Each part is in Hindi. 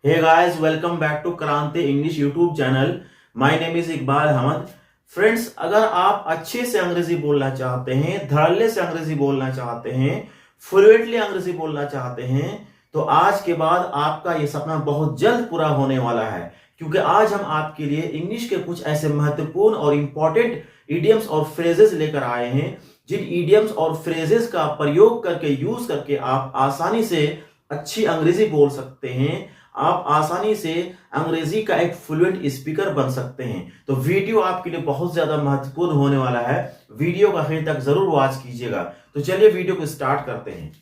Hey guys, welcome back to Kranti English YouTube channel. My name is Iqbal Ahmad. Friends, अगर आप अच्छे से अंग्रेजी बोलना चाहते हैं, धड़ल्ले से अंग्रेजी बोलना चाहते हैं, फ्लुएंटली अंग्रेजी बोलना चाहते हैं, तो आज के बाद आपका ये सपना बहुत जल्द पूरा होने वाला है, क्योंकि आज हम आपके लिए इंग्लिश के कुछ ऐसे महत्वपूर्ण और इंपॉर्टेंट इडियम्स और फ्रेजेस लेकर आए हैं, जिन इडियम्स और फ्रेजेस का प्रयोग करके यूज करके आप आसानी से अच्छी अंग्रेजी बोल सकते हैं। आप आसानी से अंग्रेजी का एक फ्लुएंट स्पीकर बन सकते हैं। तो वीडियो आपके लिए बहुत ज्यादा महत्वपूर्ण होने वाला है। वीडियो को आखिर तक जरूर वॉच कीजिएगा। तो चलिए वीडियो को स्टार्ट करते हैं।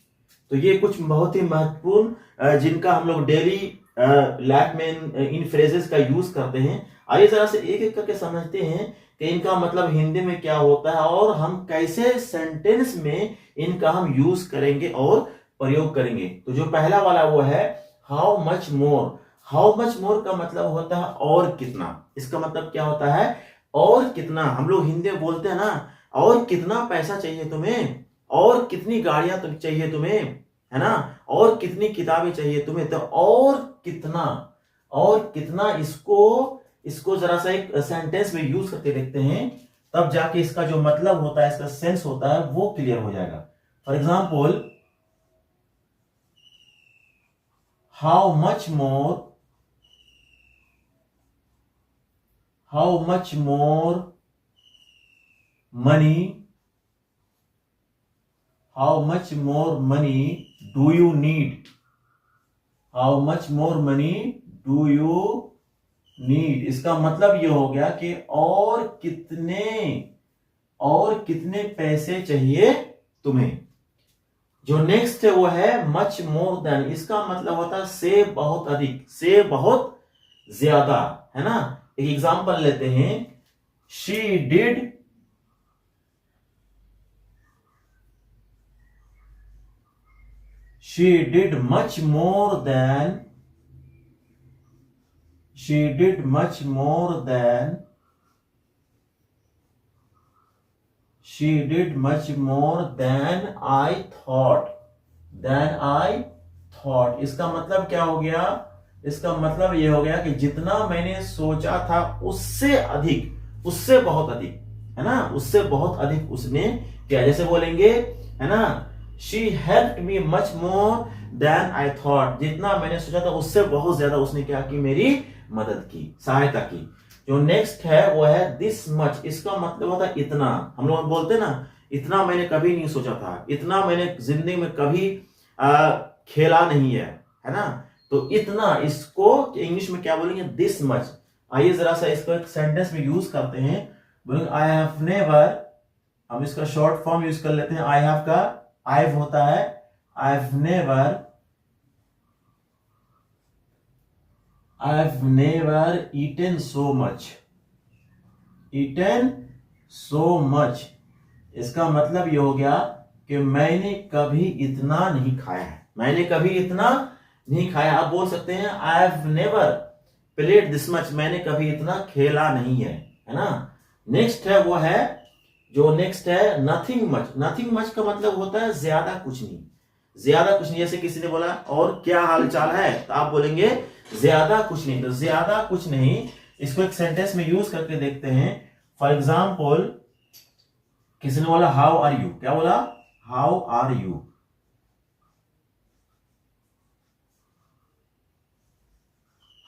तो ये कुछ बहुत ही महत्वपूर्ण जिनका हम लोग डेली लाइफ में इन फ्रेजेस का यूज करते हैं। आइए जरा से एक एक करके समझते हैं कि इनका मतलब हिंदी में क्या होता है और हम कैसे सेंटेंस में इनका हम यूज करेंगे और प्रयोग करेंगे। तो जो पहला वाला वो है how much more. How much more का मतलब होता है और कितना। इसका मतलब क्या होता है? और कितना। हम लोग हिंदी में बोलते हैं ना, और कितना पैसा चाहिए तुम्हें, और कितनी गाड़ियां चाहिए तुम्हें, है ना, और कितनी किताबें चाहिए तुम्हें। तो और कितना, और कितना, इसको जरा सा एक सेंटेंस में यूज करके देखते हैं, तब जाके इसका जो मतलब होता है, इसका सेंस होता है, वो क्लियर हो जाएगा। For example, how much more money do you need? how much more money do you need? इसका मतलब ये हो गया कि और कितने पैसे चाहिए तुम्हें। जो नेक्स्ट है वो है मच मोर देन। इसका मतलब होता है से बहुत अधिक, से बहुत ज्यादा, है ना। एक एग्जांपल लेते हैं, she did much more then I thought। इसका मतलब क्या हो गया? इसका मतलब ये हो गया कि जितना मैंने सोचा था उससे अधिक, उससे बहुत अधिक, है ना, उससे बहुत अधिक उसने किया। जैसे बोलेंगे, है ना, she helped me much more than I thought. जितना मैंने सोचा था उससे बहुत ज्यादा उसने क्या की? मेरी मदद की, सहायता की। जो नेक्स्ट है वो है दिस मच। इसका मतलब होता है इतना। हम लोग बोलते हैं ना, इतना मैंने कभी नहीं सोचा था, इतना मैंने जिंदगी में कभी खेला नहीं है ना। तो इतना, इसको इंग्लिश में क्या बोलेंगे? This much. आइए जरा सा इसको एक सेंटेंस में यूज करते हैं। बोलेंगे आई हैव नेवर। हम इसका शॉर्ट फॉर्म यूज कर लेते हैं। आई हैव का आईव होता है I have never eaten so much. इसका मतलब ये हो गया कि मैंने कभी इतना नहीं खाया है, मैंने कभी इतना नहीं खाया। आप बोल सकते हैं आई have never played this much. मैंने कभी इतना खेला नहीं है ना। नेक्स्ट है वो है, जो नेक्स्ट है नथिंग मच। नथिंग मच का मतलब होता है ज्यादा कुछ नहीं, ज्यादा कुछ नहीं। जैसे किसी ने बोला और क्या हाल चाल है, तो आप बोलेंगे ज्यादा कुछ नहीं। तो ज्यादा कुछ नहीं, इसको एक सेंटेंस में यूज करके देखते हैं। फॉर एग्जाम्पल, किसी ने बोला हाउ आर यू। क्या बोला? How are you.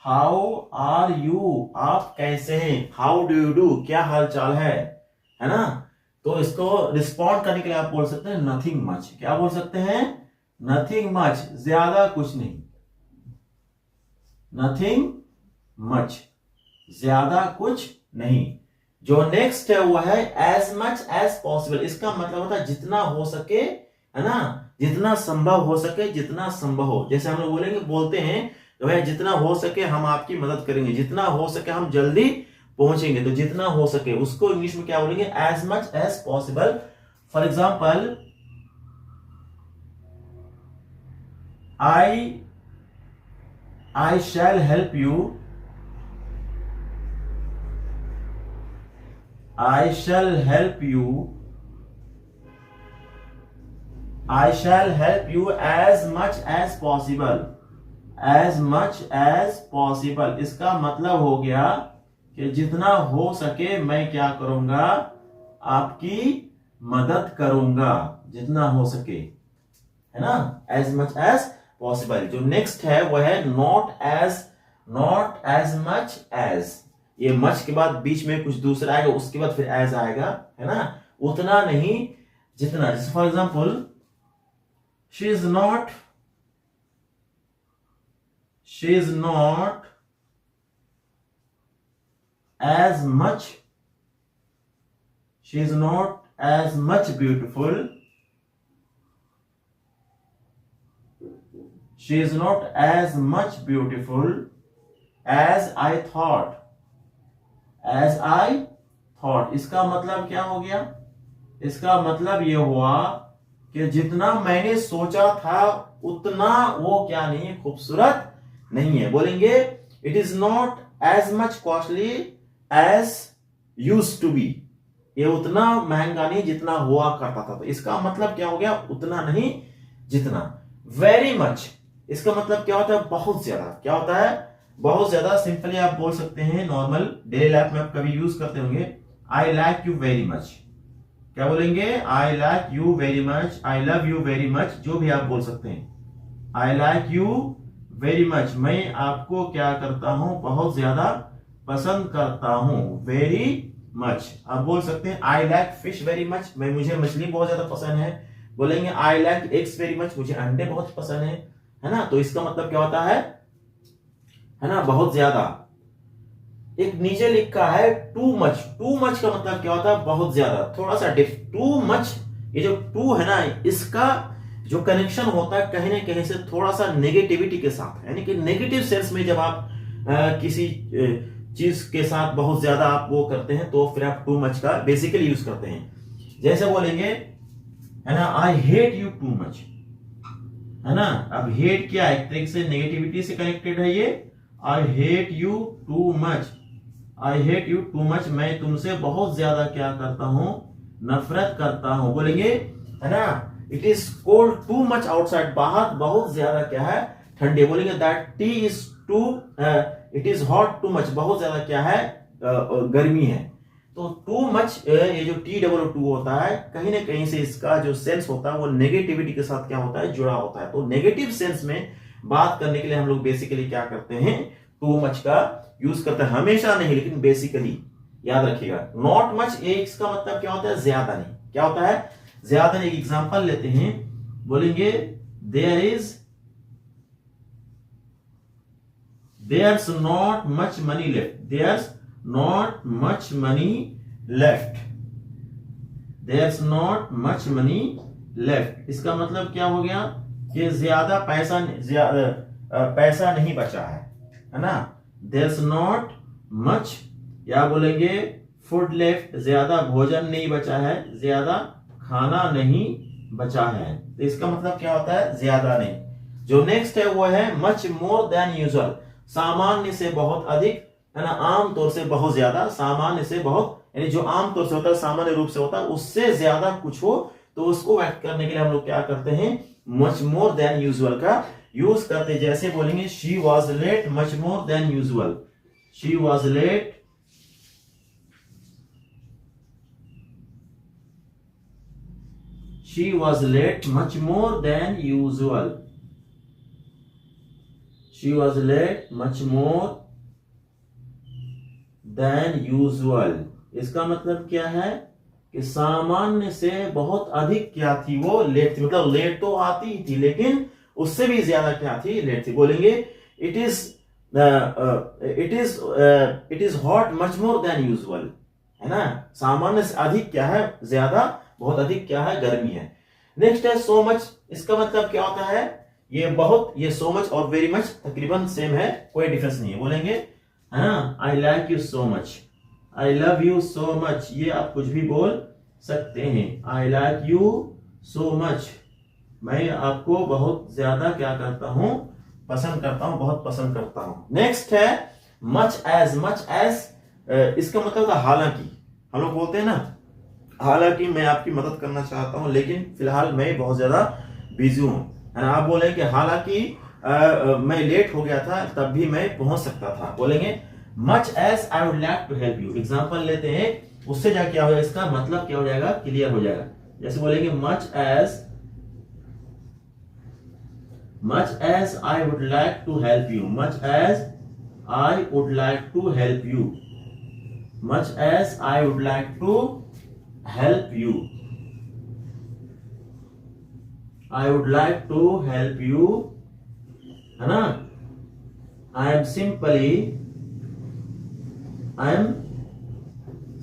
How are you, आप कैसे हैं। हाउ डू यू डू, क्या हाल चाल है ना। तो इसको रिस्पॉन्ड करने के लिए आप बोल सकते हैं नथिंग मच। क्या बोल सकते हैं? नथिंग मच, ज्यादा कुछ नहीं। नथिंग मच, ज्यादा कुछ नहीं। जो नेक्स्ट है वो है एज मच एज पॉसिबल। इसका मतलब होता है जितना हो सके, है ना, जितना संभव हो सके, जितना संभव हो। जैसे हम लोग बोलते हैं तो भाई जितना हो सके हम आपकी मदद करेंगे, जितना हो सके हम जल्दी पहुंचेंगे। तो जितना हो सके उसको इंग्लिश में क्या बोलेंगे? As much as possible. For example, I shall help you as much as possible। as much as possible। इसका मतलब हो गया कि जितना हो सके मैं क्या करूंगा, आपकी मदद करूंगा, जितना हो सके, है ना, as much as possible। जो नेक्स्ट है वो है not as much as। ये much के बाद बीच में कुछ दूसरा आएगा, उसके बाद फिर as आएगा, है ना, उतना नहीं जितना। जैसे for example, she is not as much beautiful, she is not as much beautiful as I thought। इसका मतलब क्या हो गया, इसका मतलब ये हुआ कि जितना मैंने सोचा था उतना वो क्या नहीं है, खूबसूरत नहीं है। बोलेंगे it is not as much costly as used to be. ये उतना महंगा नहीं जितना हुआ करता था। तो इसका मतलब क्या हो गया, उतना नहीं जितना। वेरी मच, इसका मतलब क्या होता है, बहुत ज्यादा। क्या होता है, बहुत ज्यादा। सिंपली आप बोल सकते हैं, नॉर्मल डेली लाइफ में आप कभी यूज करते होंगे, I like you very much. क्या बोलेंगे, I like you very much, I love you very much, जो भी आप बोल सकते हैं। I like you very much, मैं आपको क्या करता हूं, बहुत ज्यादा पसंद करता हूं। वेरी मच आप बोल सकते हैं। I like fish very much, मुझे मछली बहुत ज्यादा पसंद है। बोलेंगे I like eggs very much, मुझे अंडे बहुत पसंद है ना। तो इसका मतलब क्या होता है ना, बहुत ज्यादा। एक नीचे लिखा है टू मच। टू मच का मतलब क्या होता है, बहुत ज्यादा, थोड़ा सा डिफ। टू मच, ये जो टू है ना, इसका जो कनेक्शन होता है कहीं ना कहीं से थोड़ा सा नेगेटिविटी के साथ, यानी कि नेगेटिव सेंस में जब आप किसी चीज के साथ बहुत ज्यादा आप वो करते हैं तो फिर आप टू मच का बेसिकली यूज करते हैं। जैसे बोलेंगे, है ना, I hate you too much, है ना। अब हेट क्या है, एक तरीके से नेगेटिविटी से कनेक्टेड है ये। I hate you too much, I hate you too much, मैं तुमसे बहुत ज्यादा क्या करता हूं, नफरत करता हूं। बोलेंगे, है ना, it is cold too much outside, बाहर बहुत ज्यादा क्या है, ठंडे। बोलेंगे that tea is too, it is hot too much, बहुत ज्यादा क्या है, गर्मी है। तो टू मच, ये जो TOO होता है, कहीं ना कहीं से इसका जो सेंस होता है वो नेगेटिविटी के साथ क्या होता है, जुड़ा होता है। तो नेगेटिव सेंस में बात करने के लिए हम लोग बेसिकली क्या करते हैं, टू मच का यूज करते हैं। हमेशा नहीं, लेकिन बेसिकली याद रखिएगा। नॉट मच, इसका मतलब क्या होता है, ज्यादा नहीं। क्या होता है, ज्यादा नहीं। एक एग्जांपल लेते हैं, बोलेंगे there's not much money left, there's not much money left, there's not much money left। इसका मतलब क्या हो गया कि ज्यादा पैसा नहीं बचा है ना। there's not much, या बोलेंगे फूड लेफ्ट, ज्यादा भोजन नहीं बचा है, ज्यादा खाना नहीं बचा है। तो इसका मतलब क्या होता है, ज्यादा नहीं। जो नेक्स्ट है वो है मच मोर देन यूजुअल, सामान्य से बहुत अधिक, है ना, आम तौर से बहुत ज्यादा, सामान्य से बहुत, यानी जो आम तौर से होता है, सामान्य रूप से होता है, उससे ज्यादा कुछ हो तो उसको व्यक्त करने के लिए हम लोग क्या करते हैं, मच मोर देन यूजुअल का यूज करते हैं। जैसे बोलेंगे she was late much more than usual, she was late she was late much more than usual, she was late much more than usual। इसका मतलब क्या है कि सामान्य से बहुत अधिक क्या थी, वो लेट थी। मतलब लेट तो आती ही थी, लेकिन उससे भी ज्यादा क्या थी, लेट थी। बोलेंगे it is hot much more than usual, है ना, सामान्य से अधिक क्या है, ज्यादा, बहुत अधिक क्या है, गर्मी है। नेक्स्ट है सो मच। इसका मतलब क्या होता है, ये बहुत, ये सो मच और वेरी मच तकरीबन सेम है, कोई डिफरेंस नहीं है। बोलेंगे, है ना, I like you so much, I love you so much, ये आप कुछ भी बोल सकते हैं। I like you so much, मैं आपको बहुत ज्यादा क्या करता हूं, पसंद करता हूं, बहुत पसंद करता हूं। नेक्स्ट है मच एज। मच एज इसका मतलब था हालांकि। हम लोग बोलते हैं ना, हालांकि मैं आपकी मदद करना चाहता हूं, लेकिन फिलहाल मैं बहुत ज्यादा बिजी हूं, है ना। आप बोले कि हालांकि मैं लेट हो गया था तब भी मैं पहुंच सकता था। बोलेंगे much as I would like to help you. Example लेते हैं, उससे जा क्या हो जाएगा, इसका मतलब क्या हो जाएगा, क्लियर हो जाएगा। जैसे बोलेंगे much as I would like to help you, much as I would like to help you, much as I would like to help you, I would like to help you, है ना। I am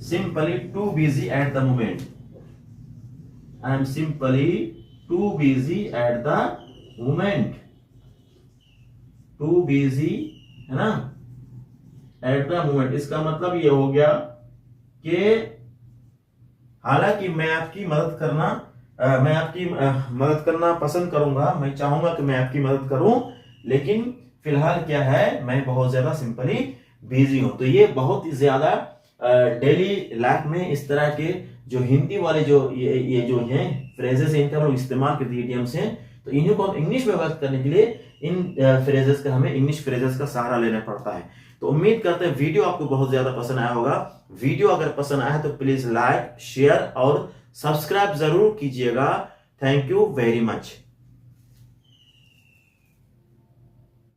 simply too busy at the moment, I am simply too busy at the moment, too busy, है ना, at the moment। इसका मतलब ये हो गया कि हालांकि मैं आपकी मदद करना पसंद करूंगा, मैं चाहूंगा कि मैं आपकी मदद करूं, लेकिन फिलहाल क्या है, मैं बहुत ज्यादा सिंपली बिजी हूं। तो ये बहुत ही ज्यादा डेली लाइफ में इस तरह के जो हिंदी वाले जो ये जो हैं फ्रेजेस हैं, इनका हम लोग इस्तेमाल करते हैं, इडियम्स हैं। तो इन्हीं को हम इंग्लिश में बात करने के लिए इन फ्रेजेस का हमें इंग्लिश फ्रेजेस का सहारा लेना पड़ता है। तो उम्मीद करते हैं वीडियो आपको बहुत ज्यादा पसंद आया होगा। वीडियो अगर पसंद आया तो प्लीज लाइक, शेयर और सब्सक्राइब जरूर कीजिएगा। Thank you very much.